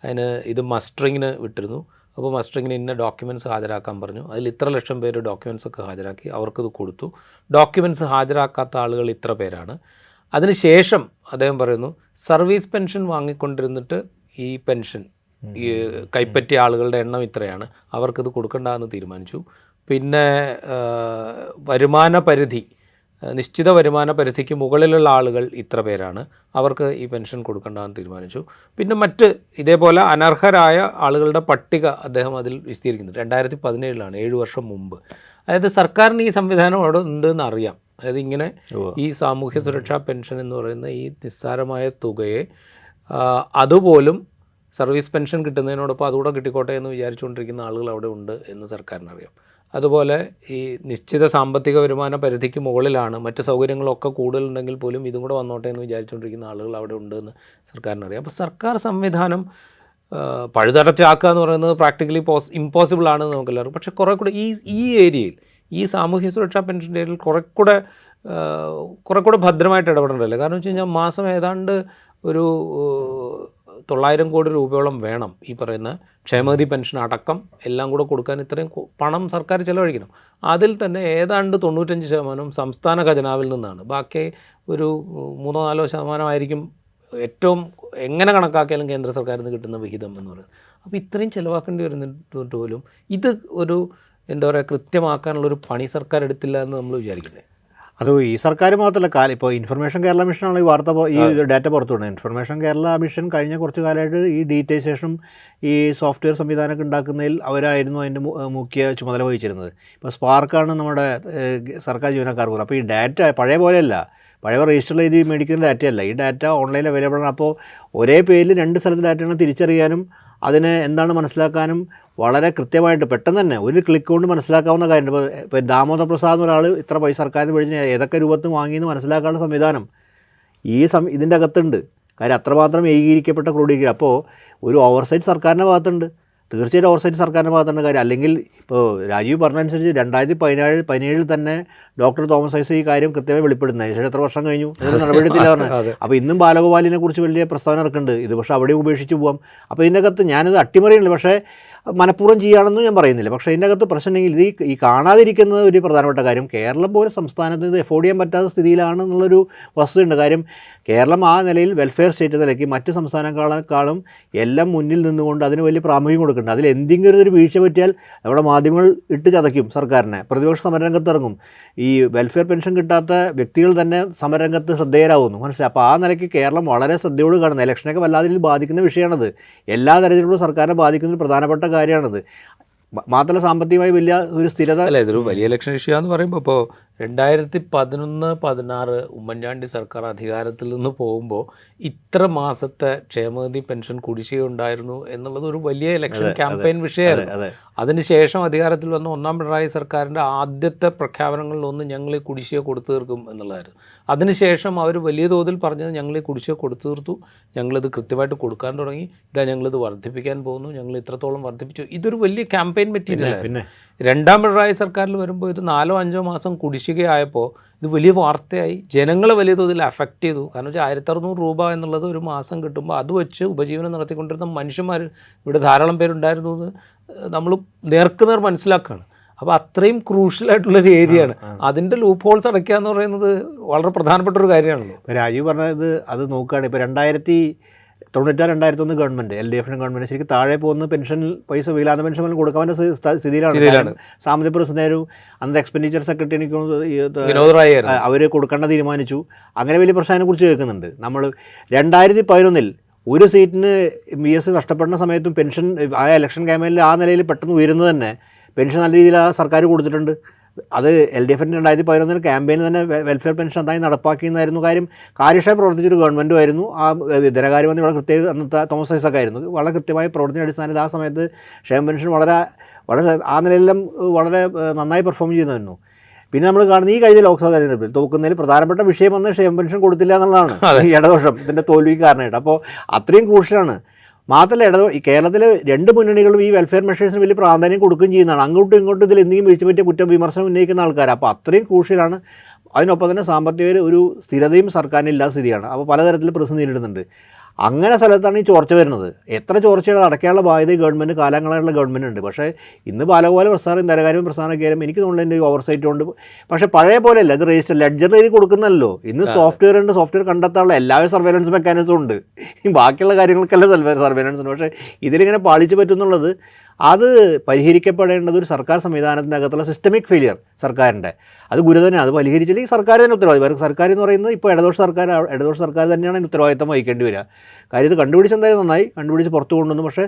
അതിന് ഇത് മസ്റ്ററിങ്ങിന് വിട്ടിരുന്നു. അപ്പോൾ മസ്റ്ററിങ്ങിന് ഇന്ന ഡോക്യുമെൻറ്റ്സ് ഹാജരാക്കാൻ പറഞ്ഞു. അതിൽ ഇത്ര ലക്ഷം പേര് ഡോക്യുമെൻറ്റ്സൊക്കെ ഹാജരാക്കി, അവർക്കത് കൊടുത്തു. ഡോക്യുമെൻറ്റ്സ് ഹാജരാക്കാത്ത ആളുകൾ ഇത്ര പേരാണ്. അതിനുശേഷം അദ്ദേഹം പറയുന്നു, സർവീസ് പെൻഷൻ വാങ്ങിക്കൊണ്ടിരുന്നിട്ട് ഈ പെൻഷൻ ഈ കൈപ്പറ്റിയ ആളുകളുടെ എണ്ണം ഇത്രയാണ്, അവർക്കിത് കൊടുക്കണ്ടെന്ന് തീരുമാനിച്ചു. പിന്നെ വരുമാന പരിധി, നിശ്ചിത വരുമാന പരിധിക്ക് മുകളിലുള്ള ആളുകൾ ഇത്ര പേരാണ്, അവർക്ക് ഈ പെൻഷൻ കൊടുക്കേണ്ടെന്ന് തീരുമാനിച്ചു. പിന്നെ മറ്റ് ഇതേപോലെ അനർഹരായ ആളുകളുടെ പട്ടിക അദ്ദേഹം അതിൽ വിശദീകരിക്കുന്നുണ്ട്. 2017 7 വർഷം മുമ്പ്. അതായത് സർക്കാരിന് ഈ സംവിധാനം അവിടെ ഉണ്ടെന്ന് അറിയാം. അതായത് ഇങ്ങനെ ഈ സാമൂഹ്യ സുരക്ഷാ പെൻഷൻ എന്ന് പറയുന്ന ഈ നിസ്സാരമായ തുകയെ അതുപോലും സർവീസ് പെൻഷൻ കിട്ടുന്നതിനോടൊപ്പം അതുകൂടെ കിട്ടിക്കോട്ടെ എന്ന് വിചാരിച്ചുകൊണ്ടിരിക്കുന്ന ആളുകൾ അവിടെ ഉണ്ട് എന്ന് സർക്കാരിനറിയാം. അതുപോലെ ഈ നിശ്ചിത സാമ്പത്തിക വരുമാന പരിധിക്ക് മുകളിലാണ്, മറ്റ് സൗകര്യങ്ങളൊക്കെ കൂടുതലുണ്ടെങ്കിൽ പോലും ഇതും കൂടെ വന്നോട്ടെ എന്ന് വിചാരിച്ചുകൊണ്ടിരിക്കുന്ന ആളുകൾ അവിടെ ഉണ്ട് എന്ന് സർക്കാരിനറിയാം. അപ്പോൾ സർക്കാർ സംവിധാനം പഴുതടച്ചാക്കുക എന്ന് പറയുന്നത് പ്രാക്ടിക്കലി ഇമ്പോസിബിൾ ആണെന്ന് നമുക്കെല്ലാവർക്കും. പക്ഷേ കുറേ കൂടെ ഈ ഏരിയയിൽ, ഈ സാമൂഹ്യ സുരക്ഷാ പെൻഷൻ്റെ ഏരിയയിൽ കുറേ കൂടെ ഭദ്രമായിട്ട് ഇടപെടേണ്ടതല്ലേ? കാരണം വെച്ച് കഴിഞ്ഞാൽ മാസം ഏതാണ്ട് ഒരു 900 കോടി രൂപയോളം വേണം ഈ പറയുന്ന ക്ഷേമനിധി പെൻഷൻ അടക്കം എല്ലാം കൂടെ കൊടുക്കാൻ. ഇത്രയും പണം സർക്കാർ ചിലവഴിക്കണം. അതിൽ തന്നെ ഏതാണ്ട് 95% സംസ്ഥാന ഖജനാവിൽ നിന്നാണ്. ബാക്കി ഒരു 3-4% ആയിരിക്കും ഏറ്റവും എങ്ങനെ കണക്കാക്കിയാലും കേന്ദ്ര സർക്കാരിൽ നിന്ന് കിട്ടുന്ന വിഹിതം എന്ന് പറയുന്നത്. അപ്പോൾ ഇത്രയും ചിലവാക്കേണ്ടി വരുന്നിട്ട് പോലും ഇത് ഒരു എന്താ പറയുക കൃത്യമാക്കാനുള്ളൊരു പണി സർക്കാർ എടുത്തില്ല എന്ന് നമ്മൾ വിചാരിക്കുന്നത്. അത് ഈ സർക്കാർ മാത്രമല്ല, ഇപ്പോൾ ഇൻഫർമേഷൻ കേരള മിഷനാണ് ഈ ഡാറ്റ പുറത്തുവിടുന്നത്. ഇൻഫർമേഷൻ കേരള മിഷൻ കഴിഞ്ഞ കുറച്ച് കാലമായിട്ട് ഈ ഡിജിറ്റൈസേഷൻ, ഈ സോഫ്റ്റ്വെയർ സംവിധാനമൊക്കെ ഉണ്ടാക്കുന്നതിൽ അവരായിരുന്നു അതിൻ്റെ മുഖ്യ ചുമതല വഹിച്ചിരുന്നത്. ഇപ്പോൾ സ്പാർക്കാണ് നമ്മുടെ സർക്കാർ ജീവനക്കാർ പോലും. അപ്പോൾ ഈ ഡാറ്റ പഴയ പോലെയല്ല. പഴയ രജിസ്റ്റർ ചെയ്ത് മേടിക്കുന്ന ഡാറ്റയല്ല. ഈ ഡാറ്റ ഓൺലൈനിൽ അവൈലബിൾ ആണ്. അപ്പോൾ ഒരേ പേരിൽ 2 സ്ഥലത്ത് ഡാറ്റയാണ് തിരിച്ചറിയാനും അതിനെ എന്താണ് മനസ്സിലാക്കാനും വളരെ കൃത്യമായിട്ട് പെട്ടെന്ന് തന്നെ ഒരു ക്ലിക്ക് കൊണ്ട് മനസ്സിലാക്കാവുന്ന കാര്യമുണ്ട്. ഇപ്പോൾ ദാമോദർ പ്രസാദ് എന്നൊരാൾ ഇത്ര പൈസ സർക്കാരിന് മേടിച്ച് ഏതൊക്കെ രൂപത്തിൽ വാങ്ങിയെന്ന് മനസ്സിലാക്കാനുള്ള സംവിധാനം ഇതിൻ്റെ അകത്തുണ്ട്. കാര്യം അത്രമാത്രം ഏകീകരിക്കപ്പെട്ട ക്രോഡീകരിക്കുക. അപ്പോൾ ഒരു ഓവർസൈറ്റ് സർക്കാരിൻ്റെ ഭാഗത്തുണ്ട്, തീർച്ചയായിട്ടും ഓവർസൈറ്റ് സർക്കാരിൻ്റെ ഭാഗത്തുണ്ട് കാര്യം. അല്ലെങ്കിൽ ഇപ്പോൾ രാജീവ് പറഞ്ഞനുസരിച്ച് 2017 തന്നെ ഡോക്ടർ തോമസ് ഐസക് ഈ കാര്യം കൃത്യമായി വെളിപ്പെടുത്തുന്നത്. അതിനുശേഷം എത്ര വർഷം കഴിഞ്ഞു, ഇതിന് നടപടിയെടുത്തില്ല പറഞ്ഞത്. അപ്പോൾ ഇന്നും ബാലഗോപാലിനെ കുറിച്ച് വലിയ പ്രസ്താവന ഇറക്കുന്നുണ്ട്. ഇത് പക്ഷേ അവിടെ ഉപേക്ഷിച്ച് പോകാം. അപ്പോൾ ഇതിൻ്റെ അകത്ത് ഞാനിത് അട്ടിമറിയുന്നില്ല, പക്ഷേ മനഃപൂർവ്വം ചെയ്യുകയാണെന്നും ഞാൻ പറയുന്നില്ല. പക്ഷേ ഇതിൻ്റെ അകത്ത് പ്രശ്നമുണ്ടെങ്കിൽ ഈ കാണാതിരിക്കുന്നത് ഒരു പ്രധാനപ്പെട്ട കാര്യം. കേരളം പോലെ സംസ്ഥാനത്ത് ഇത് എഫോർഡ് ചെയ്യാൻ പറ്റാത്ത സ്ഥിതിയിലാണെന്നുള്ളൊരു വസ്തുതയുണ്ട്. കാര്യം കേരളം ആ നിലയിൽ വെൽഫെയർ സ്റ്റേറ്റ് നിലയ്ക്ക് മറ്റ് സംസ്ഥാനങ്ങളെക്കാളും എല്ലാം മുന്നിൽ നിന്നുകൊണ്ട് അതിന് വലിയ പ്രാമുഖ്യം കൊടുക്കുന്നുണ്ട്. അതിൽ എന്തെങ്കിലും ഒരു വീഴ്ച പറ്റിയാൽ നമ്മുടെ മാധ്യമങ്ങൾ ഇട്ട് ചതയ്ക്കും സർക്കാരിനെ, പ്രതിപക്ഷ സമരരംഗത്ത് ഇറങ്ങും. ഈ വെൽഫെയർ പെൻഷൻ കിട്ടാത്ത വ്യക്തികൾ തന്നെ സമരരംഗത്ത് ശ്രദ്ധേയരാകുന്നു, മനസ്സിലായി. അപ്പോൾ ആ നിലയ്ക്ക് കേരളം വളരെ ശ്രദ്ധയോട് കാണുന്നത് ഇലക്ഷനൊക്കെ വല്ലാതെ ബാധിക്കുന്ന വിഷയമാണത്. എല്ലാ തരത്തിലുള്ള സർക്കാരിനെ ബാധിക്കുന്ന ഒരു പ്രധാനപ്പെട്ട കാര്യമാണത്. മാത്രമല്ല സാമ്പത്തികമായി വലിയ ഒരു സ്ഥിരത അല്ല, ഇതൊരു വലിയ ഇലക്ഷൻ ഇഷ്യൂ എന്ന് പറയുമ്പോൾ ഇപ്പോൾ 2011-16 ഉമ്മൻചാണ്ടി സർക്കാർ അധികാരത്തിൽ നിന്ന് പോകുമ്പോൾ ഇത്ര മാസത്തെ ക്ഷേമനിധി പെൻഷൻ കുടിശ്ശിക ഉണ്ടായിരുന്നു എന്നുള്ളത് ഒരു വലിയ ഇലക്ഷൻ ക്യാമ്പയിൻ വിഷയമായിരുന്നു. അതിനുശേഷം അധികാരത്തിൽ വന്ന 1-ാം പിണറായി സർക്കാരിൻ്റെ ആദ്യത്തെ പ്രഖ്യാപനങ്ങളിലൊന്ന് ഞങ്ങൾ ഈ കുടിശ്ശിക കൊടുത്തു തീർക്കും എന്നുള്ളതായിരുന്നു. അതിനുശേഷം അവർ വലിയ തോതിൽ പറഞ്ഞത് ഞങ്ങൾ ഈ കുടിശ്ശിക കൊടുത്തു തീർത്തു, ഞങ്ങളിത് കൃത്യമായിട്ട് കൊടുക്കാൻ തുടങ്ങി, ഇതാ ഞങ്ങളിത് വർദ്ധിപ്പിക്കാൻ പോകുന്നു, ഞങ്ങൾ ഇത്രത്തോളം വർദ്ധിപ്പിച്ചു. ഇതൊരു വലിയ ക്യാമ്പയിൻ മെറ്റീരിയലായിരുന്നു. 2-ാം പിണറായി സർക്കാരിൽ വരുമ്പോൾ ഇത് 4-5 മാസം കുടിശ്ശികയായപ്പോൾ ഇത് വലിയ വാർത്തയായി, ജനങ്ങളെ വലിയ തോതിൽ അഫക്റ്റ് ചെയ്തു. കാരണം വെച്ചാൽ 1600 രൂപ എന്നുള്ളത് ഒരു മാസം കിട്ടുമ്പോൾ അത് വെച്ച് ഉപജീവനം നടത്തിക്കൊണ്ടിരുന്ന മനുഷ്യന്മാർ ഇവിടെ ധാരാളം പേരുണ്ടായിരുന്നു എന്ന് നമ്മൾ നേർക്കുനേർ മനസ്സിലാക്കുകയാണ്. അപ്പോൾ അത്രയും ക്രൂഷ്യലായിട്ടുള്ളൊരു ഏരിയയാണ്. അതിൻ്റെ ലൂപ്പ് ഹോൾസ് അടയ്ക്കുക എന്ന് പറയുന്നത് വളരെ പ്രധാനപ്പെട്ട ഒരു കാര്യമാണല്ലോ. രാജീവ് പറഞ്ഞത് അത് നോക്കുകയാണ്. ഇപ്പോൾ 2096-2001 ഗവൺമെൻറ് LDF ഗവൺമെൻറ് ശരിക്കും താഴെ പോകുന്ന പെൻഷൻ പൈസ വികലാംഗ പെൻഷൻ പോലും കൊടുക്കാൻ പറ്റുന്ന സ്ഥിതിയിലാണ്. സാമ്പത്തിക പ്രസിദ്ധരും അന്നത്തെ എക്സ്പെൻഡിച്ചർ സെക്രട്ടറി എനിക്ക് അവർ കൊടുക്കേണ്ട തീരുമാനിച്ചു. അങ്ങനെ വലിയ പ്രശ്നത്തെക്കുറിച്ച് കേൾക്കുന്നുണ്ട്. നമ്മൾ 2011 ഒരു സീറ്റിന് VS നഷ്ടപ്പെടുന്ന സമയത്തും പെൻഷൻ ആ ഇലക്ഷൻ ക്യാമ്പയിനിൽ ആ നിലയിൽ പെട്ടെന്ന് ഉയരുന്നത് തന്നെ പെൻഷൻ നല്ല രീതിയിൽ ആ സർക്കാർ കൊടുത്തിട്ടുണ്ട്. അത് LDF 2011 ക്യാമ്പയിന് തന്നെ വെൽഫെയർ പെൻഷൻ അതായി നടപ്പാക്കിയെന്നായിരുന്നു. കാര്യം കാര്യക്ഷമമായി പ്രവർത്തിച്ചൊരു ഗവൺമെൻറ്റും ആയിരുന്നു. ആ ധനകാര്യമന്ത്രി വളരെ കൃത്യമായി അന്നത്തെ തോമസ് ഐസക് ആയിരുന്നു. വളരെ കൃത്യമായി പ്രവർത്തന അടിസ്ഥാനത്തിൽ ആ സമയത്ത് ക്ഷേമ പെൻഷൻ വളരെ ആ നിലയിലെല്ലാം വളരെ നന്നായി പെർഫോം ചെയ്യുന്നതായിരുന്നു. പിന്നെ നമ്മൾ കാണുന്ന ഈ കഴിഞ്ഞ ലോക്സഭാ തെരഞ്ഞെടുപ്പിൽ തോക്കുന്നതിൽ പ്രധാനപ്പെട്ട വിഷയം വന്ന് ക്ഷേമ പെൻഷൻ കൊടുത്തില്ല എന്നുള്ളതാണ് ഈ ഇടതുപക്ഷം ഇതിൻ്റെ തോൽവിക്ക് കാരണമായിട്ട്. അപ്പോൾ അത്രയും ക്രൂഷ്യലാണ്. മാത്രമല്ല ഈ കേരളത്തിലെ 2 മുന്നണികളും ഈ വെൽഫെയർ മെഷേഴ്സിന് വലിയ പ്രാധാന്യം കൊടുക്കുകയും ചെയ്യുന്നതാണ്. അങ്ങോട്ടും ഇങ്ങോട്ടും ഇതിൽ എന്തെങ്കിലും വീഴ്ച പറ്റിയ കുറ്റം വിമർശനം ഉന്നയിക്കുന്ന ആൾക്കാർ. അപ്പോൾ അത്രയും ക്രൂഷ്യലാണ്. അതിനൊപ്പം തന്നെ സാമ്പത്തിക ഒരു സ്ഥിരതയും സർക്കാരിന് ഇല്ലാത്ത സ്ഥിതിയാണ്. അപ്പോൾ പലതരത്തിൽ പ്രശ്നം നേരിടുന്നുണ്ട്. അങ്ങനെ സ്ഥലത്താണ് ഈ ചോർച്ച വരുന്നത്. എത്ര ചോർച്ചയാണ് അടയ്ക്കാനുള്ള ബാധ്യത ഗവൺമെൻറ് കാലങ്ങളായിട്ടുള്ള ഗവൺമെൻറ് ഉണ്ട്. പക്ഷേ ഇന്ന് ബാലഗോപാല പ്രസ്ഥാനം ധനകാര്യം പ്രസ്ഥാനക്കാരും എനിക്ക് തോന്നുന്നതിൻ്റെ ഓവർസൈറ്റ് കൊണ്ട് പക്ഷേ പഴയ പോലെയല്ല. ഇത് രജിസ്റ്റർ ലെഡ്ജർ എഴുതി കൊടുക്കുന്നല്ലോ. ഇന്ന് സോഫ്റ്റ്വെയർ ഉണ്ട്, സോഫ്റ്റ്വെയർ കണ്ടെത്താനുള്ള എല്ലാവരും സർവൈലൻസ് മെക്കാനിസം ഉണ്ട്. ബാക്കിയുള്ള കാര്യങ്ങൾക്കെല്ലാം സർവൈലൻസ് ഉണ്ട്. പക്ഷേ ഇതിലിങ്ങനെ പാളിച്ച് പറ്റുന്നുള്ളത് അത് പരിഹരിക്കപ്പെടേണ്ടത് ഒരു സർക്കാർ സംവിധാനത്തിനകത്തുള്ള സിസ്റ്റമിക് ഫെയിലിയർ സർക്കാരിൻ്റെ. അത് ഗുരുതരമാണ്. അത് പരിഹരിച്ചില്ലെങ്കിൽ സർക്കാർ തന്നെ ഉത്തരവാദിത്വം. സർക്കാർ എന്ന് പറയുന്നത് ഇപ്പോൾ ഇടതുപക്ഷ സർക്കാർ തന്നെയാണ് അതിന് ഉത്തരവാദിത്തം വഹിക്കേണ്ടി വരിക. കാര്യം ഇത് കണ്ടുപിടിച്ചെന്തായാലും നന്നായി, കണ്ടുപിടിച്ച് പുറത്തു കൊണ്ടുവന്നു. പക്ഷേ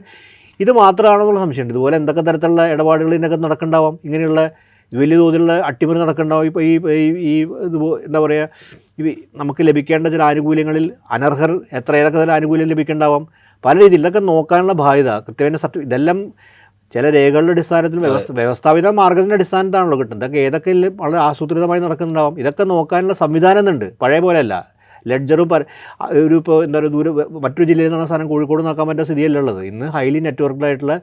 ഇത് മാത്രമാണെന്നുള്ള സംശയമുണ്ട്. ഇതുപോലെ എന്തൊക്കെ തരത്തിലുള്ള ഇടപാടുകൾ ഇതിനകത്ത് നടക്കുന്നുണ്ടാവാം. ഇങ്ങനെയുള്ള വലിയ തോതിലുള്ള അട്ടിമറി നടക്കുന്നുണ്ടാവും. ഇപ്പോൾ ഈ എന്താ പറയുക, നമുക്ക് ലഭിക്കേണ്ട ചില ആനുകൂല്യങ്ങളിൽ അനർഹർ ഏതൊക്കെ തരം ആനുകൂല്യം ലഭിക്കേണ്ടാവാം. പല രീതിയിൽ ഇതൊക്കെ നോക്കാനുള്ള ബാധ്യത കൃത്യമായ ഇതെല്ലാം ചില രേഖകളുടെ അടിസ്ഥാനത്തിൽ വ്യവസ്ഥാപിത മാർഗ്ഗത്തിൻ്റെ അടിസ്ഥാനത്താണല്ലോ കിട്ടുന്നത്. ഇതൊക്കെ ഏതൊക്കെ വളരെ ആസൂത്രിതമായി നടക്കുന്നുണ്ടാവും. ഇതൊക്കെ നോക്കാനുള്ള സംവിധാനം ഉണ്ട്. പഴയ പോലെയല്ല. ലെഡ്ജറും ഒരു ഇപ്പോൾ എന്താ പറയുക മറ്റൊരു ജില്ലയിൽ നിന്നുള്ള സാധനം കോഴിക്കോട് നോക്കാൻ പറ്റുന്ന സ്ഥിതിയല്ല ഉള്ളത്. ഇന്ന് ഹൈലി നെറ്റ്വർക്ക്ഡായിട്ടുള്ള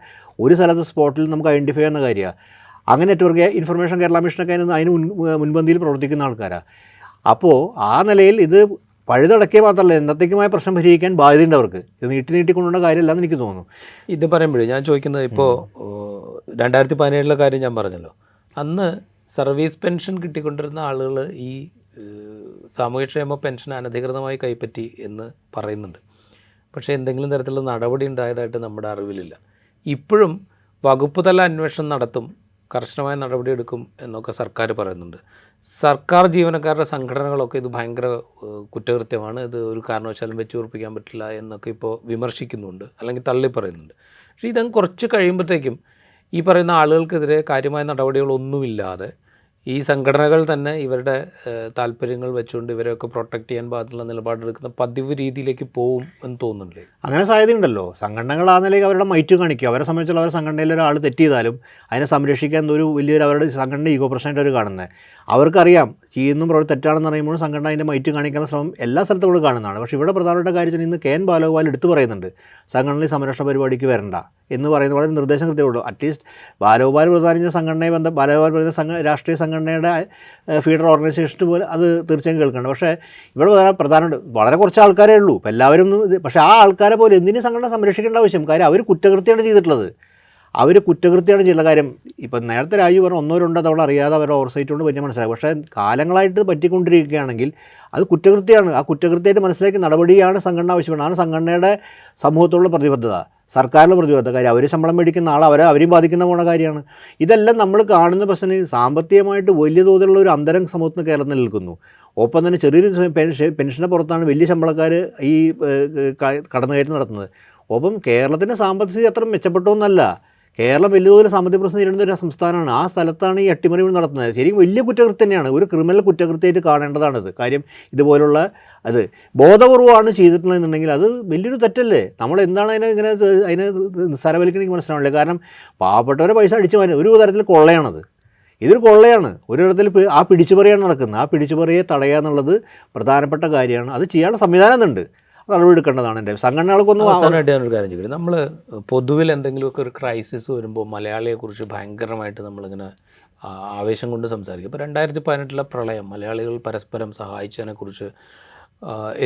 ഒരു സ്ഥലത്ത് സ്പോട്ടിൽ നമുക്ക് ഐഡൻറ്റിഫൈ ചെയ്യുന്ന കാര്യമാണ്. അങ്ങനെ നെറ്റ്വർക്ക് ഇൻഫർമേഷൻ കേരള മിഷനൊക്കെ അതിന് മുൻപന്തിയിൽ പ്രവർത്തിക്കുന്ന ആൾക്കാരാണ്. അപ്പോൾ ആ നിലയിൽ ഇത് പഴുതടക്കിയ മാത്രമല്ല എന്നത്തേക്കുമായ പ്രശ്നം പരിഹരിക്കാൻ ബാധ്യതയുണ്ട് അവർക്ക്. ഇത് നീട്ടിക്കൊണ്ടുള്ള കാര്യമല്ലെന്ന് എനിക്ക് തോന്നുന്നു. ഇത് പറയുമ്പോഴേ ഞാൻ ചോദിക്കുന്നത്, ഇപ്പോൾ 2017 കാര്യം ഞാൻ പറഞ്ഞല്ലോ. അന്ന് സർവീസ് പെൻഷൻ കിട്ടിക്കൊണ്ടിരുന്ന ആളുകൾ ഈ സാമൂഹ്യക്ഷേമ പെൻഷൻ അനധികൃതമായി കൈപ്പറ്റി എന്ന് പറയുന്നുണ്ട്. പക്ഷേ എന്തെങ്കിലും തരത്തിലുള്ള നടപടി ഉണ്ടായതായിട്ട് നമ്മുടെ അറിവിലില്ല. ഇപ്പോഴും വകുപ്പ് തല അന്വേഷണം നടത്തും, കർശനമായ നടപടിയെടുക്കും എന്നൊക്കെ സർക്കാർ പറയുന്നുണ്ട്. സർക്കാർ ജീവനക്കാരുടെ സംഘടനകളൊക്കെ ഇത് ഭയങ്കര കുറ്റകൃത്യമാണ്, ഇത് ഒരു കാരണവശാലും വെച്ച് ഉറപ്പിക്കാൻ പറ്റില്ല എന്നൊക്കെ ഇപ്പോൾ വിമർശിക്കുന്നുണ്ട്, അല്ലെങ്കിൽ തള്ളി പറയുന്നുണ്ട്. പക്ഷേ ഇതങ്ങ് കുറച്ച് കഴിയുമ്പോഴത്തേക്കും ഈ പറയുന്ന ആളുകൾക്കെതിരെ കാര്യമായ നടപടികളൊന്നുമില്ലാതെ ഈ സംഘടനകൾ തന്നെ ഇവരുടെ താല്പര്യങ്ങൾ വെച്ചുകൊണ്ട് ഇവരെയൊക്കെ പ്രൊട്ടക്റ്റ് ചെയ്യാൻ പാകത്തിലുള്ള നിലപാടെടുക്കുന്ന പതിവ് രീതിയിലേക്ക് പോകും എന്ന് തോന്നുന്നില്ലേ? അങ്ങനെ സാധ്യതയുണ്ടല്ലോ. സംഘടനകൾ ആ നിലയ്ക്ക് അവരുടെ മൈറ്റ് കാണിക്കുക. അവരെ സംബന്ധിച്ചുള്ള അവരുടെ സംഘടനയിൽ ഒരാൾ തെറ്റ് ചെയ്താലും അതിനെ സംരക്ഷിക്കാൻ ഒരു വലിയൊരു അവരുടെ സംഘടന ഈഗോ പ്രശ്നമായിട്ട് അവർ കാണുന്നത്. അവർക്കറിയാം ചെയ്യുന്ന പ്രവൃത്തി തെറ്റാണെന്ന് പറയുമ്പോൾ സംഘടന അതിൻ്റെ മൈറ്റ് കാണിക്കാനുള്ള ശ്രമം എല്ലാ സ്ഥലത്തും നമ്മൾ കാണുന്നതാണ്. പക്ഷേ ഇവിടെ പ്രധാനപ്പെട്ട കാര്യത്തിൽ ഇന്ന് കെ എൻ ബാലഗോപാൽ എടുത്തു പറയുന്നുണ്ട് സംഘടനയിൽ സംരക്ഷണ പരിപാടിക്ക് വരണ്ട എന്ന് പറയുന്നത് വളരെ നിർദ്ദേശം കൃത്യമുള്ളൂ. അറ്റ്ലീസ്റ്റ് ബാലഗോപാൽ പ്രധാനിച്ച സംഘടനയെ ബാലഗോപാൽ പറയുന്ന രാഷ്ട്രീയ സംഘടനയുടെ ഫീഡർ ഓർഗനൈസേഷൻ പോലെ അത് തീർച്ചയായും കേൾക്കണം. പക്ഷേ ഇവിടെ പ്രധാനമായിട്ട് വളരെ കുറച്ച് ആൾക്കാരേ ഉള്ളൂ. ഇപ്പോൾ എല്ലാവരും പക്ഷേ ആ ആൾക്കാരെ പോലെ എന്തിനും സംഘടന സംരക്ഷിക്കേണ്ട ആവശ്യം? കാര്യം അവർ കുറ്റകൃത്യമാണ് ചെയ്തിട്ടുള്ളത്. അവർ കുറ്റകൃത്യമാണ് ചെയ്യുന്ന കാര്യം. ഇപ്പം നേരത്തെ രാജു പറഞ്ഞ 1-2 തവണ അറിയാതെ അവരുടെ ഓവർസൈറ്റ് കൊണ്ട് പറ്റി മനസ്സിലാകും. പക്ഷേ കാലങ്ങളായിട്ട് പറ്റിക്കൊണ്ടിരിക്കുകയാണെങ്കിൽ അത് കുറ്റകൃത്യമാണ്. ആ കുറ്റകൃത്യമായിട്ട് മനസ്സിലാക്കി നടപടിയാണ് സംഘടന ആവശ്യപ്പെടുന്നത്. ആണ് സംഘടനയുടെ സമൂഹത്തോടുള്ള പ്രതിബദ്ധത, സർക്കാരിൻ്റെ പ്രതിബദ്ധത. കാര്യം അവർ ശമ്പളം മേടിക്കുന്ന ആൾ അവരെയും ബാധിക്കുന്ന പോണ കാര്യമാണ്. ഇതെല്ലാം നമ്മൾ കാണുന്ന പ്രശ്നം സാമ്പത്തികമായിട്ട് വലിയ തോതിലുള്ള ഒരു അന്തരം സമൂഹത്തിന് കേരളത്തിൽ നിൽക്കുന്നു. ഒപ്പം തന്നെ ചെറിയൊരു പെൻഷന് പുറത്താണ് വലിയ ശമ്പളക്കാർ ഈ കടന്നുകയറ്റം നടത്തുന്നത്. ഒപ്പം കേരളത്തിൻ്റെ സാമ്പത്തിക സ്ഥിതി അത്ര മെച്ചപ്പെട്ടൊന്നല്ല. കേരളം വലിയ തോതിൽ സാമ്പത്തിക പ്രശ്നം നേരിടുന്ന ഒരു സംസ്ഥാനമാണ്. ആ സ്ഥലത്താണ് ഈ അട്ടിമറി നടത്തുന്നത്. ശരിക്കും വലിയ കുറ്റകൃത്യം തന്നെയാണ്. ഒരു ക്രിമിനൽ കുറ്റകൃത്യമായിട്ട് കാണേണ്ടതാണിത്. കാര്യം ഇതുപോലുള്ള അത് ബോധപൂർവമാണ് ചെയ്തിട്ടുള്ളതെന്നുണ്ടെങ്കിൽ അത് വലിയൊരു തെറ്റല്ലേ? നമ്മൾ എന്താണ് അതിനെ നിസ്സാരവൽക്കരിക്കാൻ മനസ്സിലാവില്ല. കാരണം പാവപ്പെട്ടവരെ പൈസ അടിച്ചു മാറ്റും ഒരു തരത്തിൽ കൊള്ളയാണത്. ഇതൊരു കൊള്ളയാണ്. ഒരു തരത്തിൽ ആ പിടിച്ചുപറിയാണ് നടക്കുന്നത്. ആ പിടിച്ചുപറിയെ തടയുക എന്നുള്ളത് പ്രധാനപ്പെട്ട കാര്യമാണ്. അത് ചെയ്യാനുള്ള സംവിധാനം ഉണ്ട്. നടപടിയെടുക്കേണ്ടതാണ്. എൻ്റെ സംഘടനകൾക്കൊന്നും അവസാനമായിട്ട് ഞാനൊരു കാര്യം ചോദിക്കും. നമ്മൾ പൊതുവിൽ എന്തെങ്കിലുമൊക്കെ ഒരു ക്രൈസിസ് വരുമ്പോൾ മലയാളിയെക്കുറിച്ച് ഭയങ്കരമായിട്ട് നമ്മളിങ്ങനെ ആവേശം കൊണ്ട് സംസാരിക്കും. ഇപ്പോൾ 2018 പ്രളയം മലയാളികൾ പരസ്പരം സഹായിച്ചതിനെക്കുറിച്ച്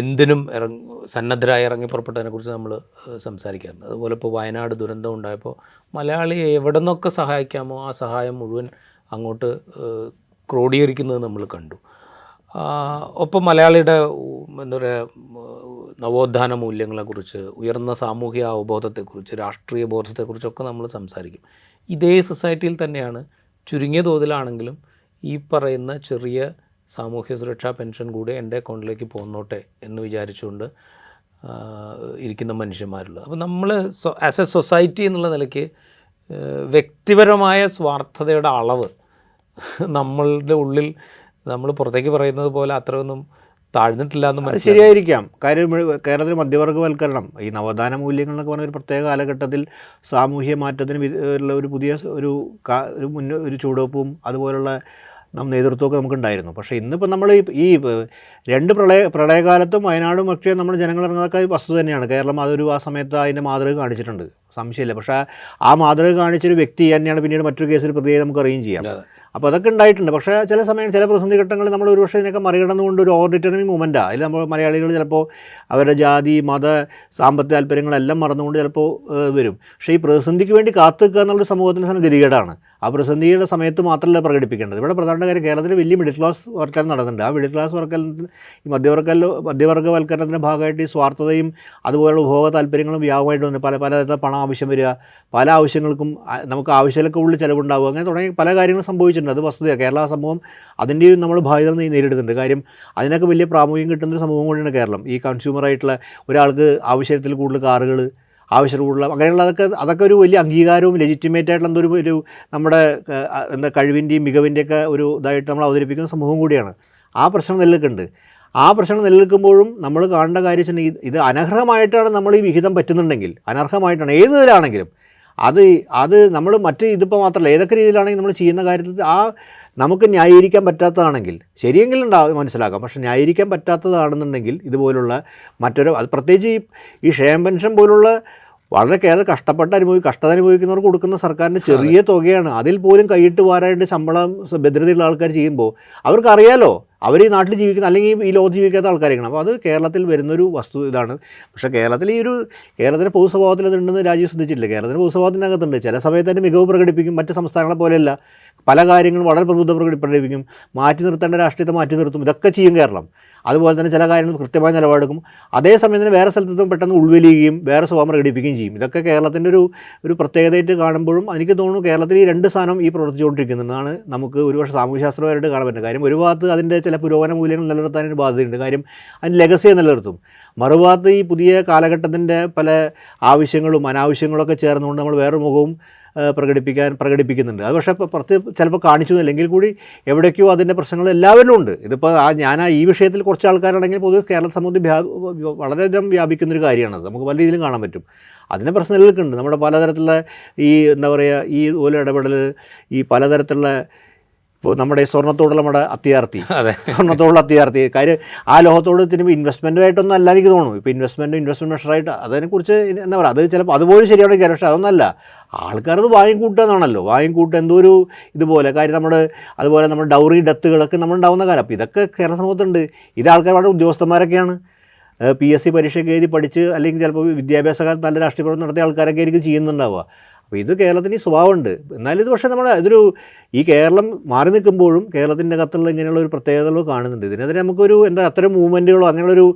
എന്തിനും സന്നദ്ധരായി ഇറങ്ങി പുറപ്പെട്ടതിനെക്കുറിച്ച് നമ്മൾ സംസാരിക്കാറുണ്ട്. അതുപോലെ ഇപ്പോൾ വയനാട് ദുരന്തം ഉണ്ടായപ്പോൾ മലയാളി എവിടെ നിന്നൊക്കെ സഹായിക്കാമോ ആ സഹായം മുഴുവൻ അങ്ങോട്ട് ക്രോഡീകരിക്കുന്നത് നമ്മൾ കണ്ടു. ഒപ്പം മലയാളിയുടെ എന്താ പറയുക നവോത്ഥാന മൂല്യങ്ങളെക്കുറിച്ച്, ഉയർന്ന സാമൂഹിക അവബോധത്തെക്കുറിച്ച്, രാഷ്ട്രീയ ബോധത്തെക്കുറിച്ചൊക്കെ നമ്മൾ സംസാരിക്കും. ഇതേ സൊസൈറ്റിയിൽ തന്നെയാണ് ചുരുങ്ങിയ തോതിലാണെങ്കിലും ഈ പറയുന്ന ചെറിയ സാമൂഹ്യ സുരക്ഷാ പെൻഷൻ കൂടെ എൻ്റെ അക്കൗണ്ടിലേക്ക് പോന്നോട്ടെ എന്ന് വിചാരിച്ചുകൊണ്ട് ഇരിക്കുന്ന മനുഷ്യന്മാരുള്ളത്. അപ്പോൾ നമ്മൾ ആസ് എ സൊസൈറ്റി എന്നുള്ള നിലയ്ക്ക് വ്യക്തിപരമായ സ്വാർത്ഥതയുടെ അളവ് നമ്മളുടെ ഉള്ളിൽ നമ്മൾ പുറത്തേക്ക് പറയുന്നത് പോലെ അത്രയൊന്നും താഴ്ന്നിട്ടില്ല എന്ന് മനസ്സിലായി. ശരിയായിരിക്കാം. കാര്യം കേരളത്തിൽ മധ്യവർഗവൽക്കരണം ഈ നവോത്ഥാന മൂല്യങ്ങൾ എന്നൊക്കെ പറഞ്ഞ ഒരു പ്രത്യേക കാലഘട്ടത്തിൽ സാമൂഹ്യ മാറ്റത്തിന് ഉള്ള ഒരു പുതിയ ഒരു ചുവടുവെപ്പും അതുപോലുള്ള നേതൃത്വമൊക്കെ നമുക്കുണ്ടായിരുന്നു. പക്ഷേ ഇന്നിപ്പോൾ നമ്മൾ ഈ 2 പ്രളയകാലത്തും വയനാടും ഒക്കെ നമ്മൾ ജനങ്ങൾ ഇറങ്ങുന്നതൊക്കെ വസ്തുത തന്നെയാണ്. കേരളം ആ സമയത്ത് അതിൻ്റെ മാതൃക കാണിച്ചിട്ടുണ്ട്, സംശയമില്ല. പക്ഷേ ആ മാതൃക കാണിച്ചൊരു വ്യക്തി തന്നെയാണ് പിന്നീട് മറ്റൊരു കേസിൽ പ്രതിയെ നമുക്ക് അറിയുകയും ചെയ്യാം. അപ്പോൾ അതൊക്കെ ഉണ്ടായിട്ടുണ്ട്. പക്ഷേ ചില സമയം ചില പ്രതിസന്ധി ഘട്ടങ്ങളിൽ നമ്മൾ ഒരുപക്ഷെ ഇതിനൊക്കെ മറികടന്നുകൊണ്ട് ഒരു ഓവർ ഡിറ്റർമിനിങ് മൂവ്മെൻറ്റാണ്. അതിൽ നമ്മൾ മലയാളികൾ ചിലപ്പോൾ അവരുടെ ജാതി മത സാമ്പത്തിക താല്പര്യങ്ങളെല്ലാം മറന്നുകൊണ്ട് ചിലപ്പോൾ വരും. പക്ഷേ ഈ പ്രതിസന്ധിക്ക് വേണ്ടി കാത്തു നിൽക്കുക എന്നുള്ളൊരു സമൂഹത്തിന് ഗതികേടാണ്. ആ പ്രതിസന്ധിയുടെ സമയത്ത് മാത്രമല്ല പ്രകടിപ്പിക്കേണ്ടത്. ഇവിടെ പ്രധാന കാര്യം കേരളത്തിൽ വലിയ മിഡിൽ ക്ലാസ് വൽക്കരണം നടക്കുന്നുണ്ട്. ആ മിഡിൽ ക്ലാസ് വൽക്കരണത്തിൽ ഈ മധ്യവർഗവൽക്കരണത്തിൻ്റെ ഭാഗമായിട്ട് ഈ സ്വാർത്ഥതയും അതുപോലുള്ള ഉപഭോഗ താല്പര്യങ്ങളും വ്യാപകമായിട്ട് വന്നു. പലതരത്തിലുള്ള പണം ആവശ്യം വരിക, പല ആവശ്യങ്ങൾക്കും നമുക്ക് ആവശ്യങ്ങൾക്ക് ഉള്ളിൽ ചിലവുണ്ടാവുക, അങ്ങനെ തുടങ്ങി പല കാര്യങ്ങളും സംഭവിച്ചിട്ടുണ്ട്. അത് വസ്തുതയാണ്. കേരള സമൂഹം അതിൻ്റെയും നമ്മൾ ബാധ്യത നേരിടുന്നുണ്ട്. കാര്യം അതിനൊക്കെ വലിയ പ്രാമുഖ്യം കിട്ടുന്നൊരു സമൂഹം കൂടിയാണ് കേരളം. ഈ കൺസ്യൂമറായിട്ടുള്ള ഒരാൾക്ക് ആവശ്യത്തിൽ കൂടുതൽ കാറുകൾ, ആവശ്യം കൂടുതൽ അങ്ങനെയുള്ള അതൊക്കെ ഒരു വലിയ അംഗീകാരവും ലെജിറ്റിമേറ്റ് ആയിട്ടുള്ള ഒരു നമ്മുടെ കഴിവിൻ്റെയും മികവിൻ്റെയൊക്കെ ഒരു ഇതായിട്ട് നമ്മൾ അവതരിപ്പിക്കുന്ന സമൂഹം കൂടിയാണ്. ആ പ്രശ്നം നിലനിൽക്കുന്നുണ്ട്. ആ പ്രശ്നം നിലനിൽക്കുമ്പോഴും നമ്മൾ കാണേണ്ട കാര്യം വെച്ചിട്ടുണ്ടെങ്കിൽ ഇത് അനർഹമായിട്ടാണ് നമ്മൾ ഈ വിഹിതം പറ്റുന്നുണ്ടെങ്കിൽ, അനർഹമായിട്ടാണ് ഏത് ഇതിലാണെങ്കിലും അത് നമ്മൾ ഇതിപ്പോൾ മാത്രമല്ല ഏതൊക്കെ രീതിയിലാണെങ്കിൽ നമ്മൾ ചെയ്യുന്ന കാര്യത്തിൽ നമുക്ക് ന്യായീകരിക്കാൻ പറ്റാത്തതാണെങ്കിൽ ശരിയെങ്കിലും മനസ്സിലാക്കാം. പക്ഷേ ന്യായീകരിക്കാൻ പറ്റാത്തതാണെന്നുണ്ടെങ്കിൽ ഇതുപോലുള്ള അത് പ്രത്യേകിച്ച് ഈ ക്ഷേമ പെൻഷൻ പോലുള്ള വളരെ കഷ്ടത അനുഭവിക്കുന്നവർക്ക് കൊടുക്കുന്ന സർക്കാരിൻ്റെ ചെറിയ തുകയാണ്. അതിൽ പോലും കൈയിട്ട് വാരായിട്ട് ശമ്പളം ഭദ്രതയുള്ള ആൾക്കാർ ചെയ്യുമ്പോൾ അവർക്കറിയാലോ അവർ ഈ നാട്ടിൽ ജീവിക്കുന്ന അല്ലെങ്കിൽ ഈ ലോകത്ത് ജീവിക്കാത്ത ആൾക്കാരാണ്. അപ്പോൾ അത് കേരളത്തിൽ വരുന്നൊരു വസ്തു ഇതാണ്. പക്ഷേ കേരളത്തിൻ്റെ പൊതുസ്വഭാവത്തിൽ അതുണ്ടെന്ന് രാജ്യം ശ്രദ്ധിച്ചിട്ടില്ല. കേരളത്തിൻ്റെ പൊതുസ്വഭാവത്തിനകത്തുണ്ട്. ചില സമയത്ത് അതിൻ്റെ മികവ് പ്രകടിപ്പിക്കും, മറ്റ് സംസ്ഥാനങ്ങളെ പോലെയല്ല. പല കാര്യങ്ങളും വളരെ പ്രബുദ്ധ പ്രകടിപ്പിക്കും, മാറ്റി നിർത്തേണ്ട രാഷ്ട്രീയത്തെ മാറ്റി നിർത്തും. ഇതൊക്കെ ചെയ്യും കേരളം. അതുപോലെ തന്നെ ചില കാര്യങ്ങൾ കൃത്യമായ നിലപാടെടുക്കും. അതേസമയം തന്നെ വേറെ സ്ഥലത്തും പെട്ടെന്ന് ഉൾവലിയുകയും വേറെ സ്വഭാവം പ്രകടിപ്പിക്കുകയും ചെയ്യും. ഇതൊക്കെ കേരളത്തിൻ്റെ ഒരു പ്രത്യേകതയായിട്ട് കാണുമ്പോഴും എനിക്ക് തോന്നുന്നു കേരളത്തിൽ ഈ 2 സാധനം ഈ പ്രവർത്തിച്ചുകൊണ്ടിരിക്കുന്നതാണ് നമുക്ക് ഒരുപക്ഷെ സാമൂഹ്യശാസ്ത്രപരമായിട്ട് കാണാൻ പറ്റുന്നത്. കാര്യം ഒരു ഭാഗത്ത് അതിൻ്റെ ചില പുരോഗമന മൂല്യങ്ങൾ നിലനിർത്താനൊരു ബാധ്യതയുണ്ട്. കാര്യം അതിന് ലെഗസിയെ നിലനിർത്തും. മറുഭാഗത്ത് ഈ പുതിയ കാലഘട്ടത്തിൻ്റെ പല ആവശ്യങ്ങളും അനാവശ്യങ്ങളൊക്കെ ചേർന്നുകൊണ്ട് നമ്മൾ വേറൊരു മുഖവും പ്രകടിപ്പിക്കുന്നുണ്ട്. അത് പക്ഷേ ഇപ്പോൾ പുറത്ത് ചിലപ്പോൾ കാണിച്ചു അല്ലെങ്കിൽ കൂടി എവിടേക്കോ അതിൻ്റെ പ്രശ്നങ്ങൾ എല്ലാവരിലും ഉണ്ട്. ഇതിപ്പോൾ ഞാൻ ഈ വിഷയത്തിൽ കുറച്ച് ആൾക്കാരാണെങ്കിൽ പൊതുവെ കേരള സമൂഹത്തിൽ വളരെയധികം വ്യാപിക്കുന്നൊരു കാര്യമാണത്. നമുക്ക് പല രീതിയിലും കാണാൻ പറ്റും. അതിന് പ്രശ്നങ്ങളൊക്കെ ഉണ്ട്. നമ്മുടെ പലതരത്തിലുള്ള ഈ എന്താ പറയുക ഈ പോലെ ഇടപെടൽ, ഈ പലതരത്തിലുള്ള ഇപ്പോൾ നമ്മുടെ സ്വർണ്ണത്തോടുള്ള നമ്മുടെ അത്യാർത്തി, സ്വർണ്ണത്തോടുള്ള അത്യാർത്തി കാര്യം ആ ലോകത്തോട് തിരുമ്പോൾ ഇൻവെസ്റ്റ്മെൻറ്റുമായിട്ടൊന്നും അല്ല എനിക്ക് തോന്നുന്നു. ഇപ്പോൾ ഇൻവെസ്റ്റ്മെൻറ്റ് മെഷറായിട്ട് അതിനെക്കുറിച്ച് എന്താ പറയുക, അത് ചിലപ്പോൾ അതുപോലെ ശരിയാണ് കാര്യം. പക്ഷേ അതൊന്നല്ല, ആൾക്കാരത് വാങ്ങിക്കൂട്ടുക എന്നാണല്ലോ. വാങ്ങിക്കൂട്ടുക എന്തോ ഒരു ഇതുപോലെ കാര്യം അതുപോലെ നമ്മുടെ ഡൗറി ഡെത്തുകളൊക്കെ നമ്മളുണ്ടാവുന്ന കാലം. അപ്പോൾ ഇതൊക്കെ കേരള സമൂഹത്തുണ്ട്. ഇത് ആൾക്കാർ വളരെ ഉദ്യോഗസ്ഥന്മാരൊക്കെയാണ്, PSC പരീക്ഷയ്ക്ക് എഴുതി പഠിച്ച് അല്ലെങ്കിൽ ചിലപ്പോൾ വിദ്യാഭ്യാസ കാലത്ത് നല്ല രാഷ്ട്രീയ പ്രവർത്തനം നടത്തിയ ആൾക്കാരൊക്കെ ആയിരിക്കും ചെയ്യുന്നുണ്ടാവുക. അപ്പോൾ ഇത് കേരളത്തിന് ഈ സ്വഭാവമുണ്ട്. എന്നാലും ഇത് പക്ഷേ ഈ കേരളം മാറി നിൽക്കുമ്പോഴും കേരളത്തിൻ്റെ അകത്തുള്ള ഇങ്ങനെയുള്ള ഒരു പ്രത്യേകതകളോ കാണുന്നുണ്ട്. ഇതിനെതിരെ നമുക്കൊരു അത്തരം മൂവ്മെൻറ്റുകളോ അങ്ങനെയുള്ളൊരു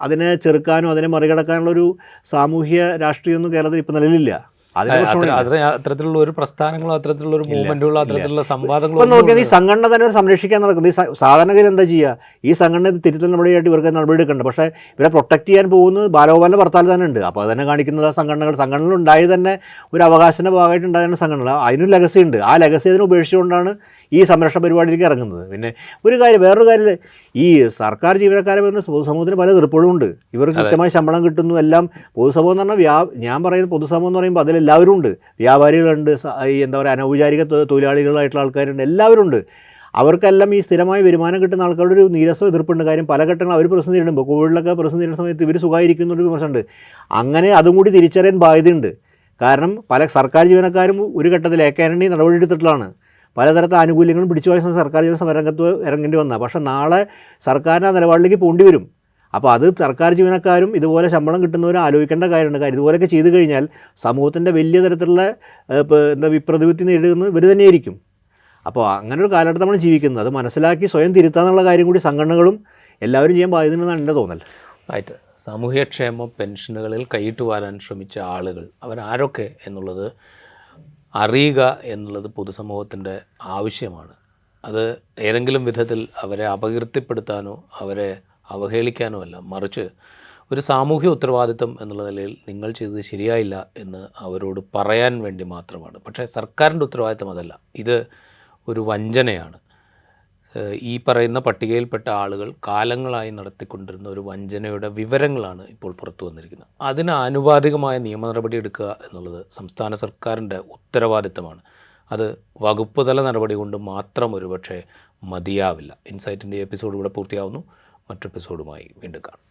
അതിനെ ചെറുക്കാനോ അതിനെ മറികടക്കാനുള്ളൊരു സാമൂഹ്യ രാഷ്ട്രീയമൊന്നും കേരളത്തിൽ ഇപ്പോൾ നിലവിലില്ല. അത്തരത്തിലുള്ള ഒരു പ്രസ്ഥാനങ്ങളോ അത്തരത്തിലുള്ള ഒരു മൂവ്മെന്റുകളോ അത്തരത്തിലുള്ള സംവാദങ്ങളോ നോക്കിയാൽ ഈ സംഘടന തന്നെ സംരക്ഷിക്കാൻ നടക്കുന്നത്. ഈ സാധാരണഗതിയിൽ എന്താ ചെയ്യുക, ഈ സംഘടന തിരുത്തൽ നടപടിയായിട്ട് ഇവർക്ക് നടപടി എടുക്കേണ്ട. പക്ഷേ ഇവരെ പ്രൊട്ടക്ട് ചെയ്യാൻ പോകുന്നത് ബാലഗോപാലിൻ്റെ ഭർത്താവ് തന്നെ ഉണ്ട്. അപ്പോൾ അത് തന്നെ കാണിക്കുന്നത് സംഘടനകൾ ഉണ്ടായി തന്നെ ഒരു അവകാശത്തിൻ്റെ ഭാഗമായിട്ട് ഉണ്ടായിരുന്ന സംഘടന, അതിനൊരു ലെഗസി ഉണ്ട്. ആ ലെഗസി അതിനെ ഉപേക്ഷിച്ചുകൊണ്ടാണ് ഈ സംരക്ഷണ പരിപാടിയിലേക്ക് ഇറങ്ങുന്നത്. പിന്നെ വേറൊരു കാര്യം, ഈ സർക്കാർ ജീവനക്കാരെ പറയുന്ന പൊതുസമൂഹത്തിന് പല എതിർപ്പുകളും ഉണ്ട്. ഇവർക്ക് കൃത്യമായി ശമ്പളം കിട്ടുന്നു എല്ലാം. പൊതുസമൂഹം എന്ന് പറഞ്ഞാൽ ഞാൻ പറയുന്നത് പൊതുസമൂഹം എന്ന് പറയുമ്പോൾ അതിലെല്ലാവരും ഉണ്ട്. വ്യാപാരികളുണ്ട്, ഈ എന്താ പറയുക അനൗപചാരിക തൊഴിലാളികളായിട്ടുള്ള ആൾക്കാരുണ്ട്, എല്ലാവരും ഉണ്ട്. അവർക്കെല്ലാം ഈ സ്ഥിരമായി വരുമാനം കിട്ടുന്ന ആൾക്കാരുടെ ഒരു നീരസവും എതിർപ്പുണ്ട്. കാര്യം പല ഘട്ടങ്ങൾ അവർ പ്രശ്നം നേരിടുമ്പോൾ കോവിഡിലൊക്കെ പ്രശ്നം നേരിടുന്ന സമയത്ത് ഇവർ സുഖമായിരിക്കുന്നൊരു വിമർശനമുണ്ട്. അങ്ങനെ അതും കൂടി തിരിച്ചറിയാൻ ബാധ്യതയുണ്ട്. കാരണം പല സർക്കാർ ജീവനക്കാരും ഒരു ഘട്ടത്തിൽ ഏക്കാനണി നടപടി എടുത്തിട്ടുള്ളതാണ്. പലതരത്തിൽ ആനുകൂല്യങ്ങളും പിടിച്ചു പോയ സർക്കാർ ജീവന സമരരംഗത്ത് ഇറങ്ങേണ്ടി വന്നാൽ, പക്ഷേ നാളെ സർക്കാരിൻ്റെ നിലപാടിലേക്ക് പോകേണ്ടി വരും. അപ്പോൾ അത് സർക്കാർ ജീവനക്കാരും ഇതുപോലെ ശമ്പളം കിട്ടുന്നവരും ആലോചിക്കേണ്ട കാര്യമുണ്ട്. കാര്യം ഇതുപോലെയൊക്കെ ചെയ്തു കഴിഞ്ഞാൽ സമൂഹത്തിൻ്റെ വലിയ തരത്തിലുള്ള വിപ്രതിപത്തി നേരിടുന്നത് ഇവർ തന്നെയായിരിക്കും. അപ്പോൾ അങ്ങനെ ഒരു കാലഘട്ടം നമ്മൾ ജീവിക്കുന്നത്. അത് മനസ്സിലാക്കി സ്വയം തിരുത്താന്നുള്ള കാര്യം കൂടി സംഘടനകളും എല്ലാവരും ചെയ്യാൻ ബാധ്യതയെന്നാണ് എൻ്റെ തോന്നൽ. ആയിട്ട് സാമൂഹ്യക്ഷേമ പെൻഷനുകളിൽ കൈയിട്ട് വാരാൻ ശ്രമിച്ച ആളുകൾ അവരാരൊക്കെ എന്നുള്ളത് അറിയുക എന്നുള്ളത് പൊതുസമൂഹത്തിൻ്റെ ആവശ്യമാണ്. അത് ഏതെങ്കിലും വിധത്തിൽ അവരെ അപകീർത്തിപ്പെടുത്താനോ അവരെ അവഹേളിക്കാനോ അല്ല, മറിച്ച് ഒരു സാമൂഹ്യ ഉത്തരവാദിത്വം എന്നുള്ള നിലയിൽ നിങ്ങൾ ചെയ്തത് ശരിയായില്ല എന്ന് അവരോട് പറയാൻ വേണ്ടി മാത്രമാണ്. പക്ഷേ സർക്കാരിൻ്റെ ഉത്തരവാദിത്വം അതല്ല. ഇത് ഒരു വഞ്ചനയാണ്. ഈ പറയുന്ന പട്ടികയിൽപ്പെട്ട ആളുകൾ കാലങ്ങളായി നടത്തിക്കൊണ്ടിരുന്ന ഒരു വഞ്ചനയുടെ വിവരങ്ങളാണ് ഇപ്പോൾ പുറത്തു വന്നിരിക്കുന്നത്. അതിന് ആനുപാതികമായ നിയമ നടപടി എടുക്കുക എന്നുള്ളത് സംസ്ഥാന സർക്കാരിൻ്റെ ഉത്തരവാദിത്തമാണ്. അത് വകുപ്പ് തല നടപടി കൊണ്ട് മാത്രം ഒരുപക്ഷെ മതിയാവില്ല. ഇൻസൈറ്റിൻ്റെ എപ്പിസോഡ് ഇവിടെ പൂർത്തിയാവുന്നു. മറ്റെപ്പിസോഡുമായി വീണ്ടും കാണാം.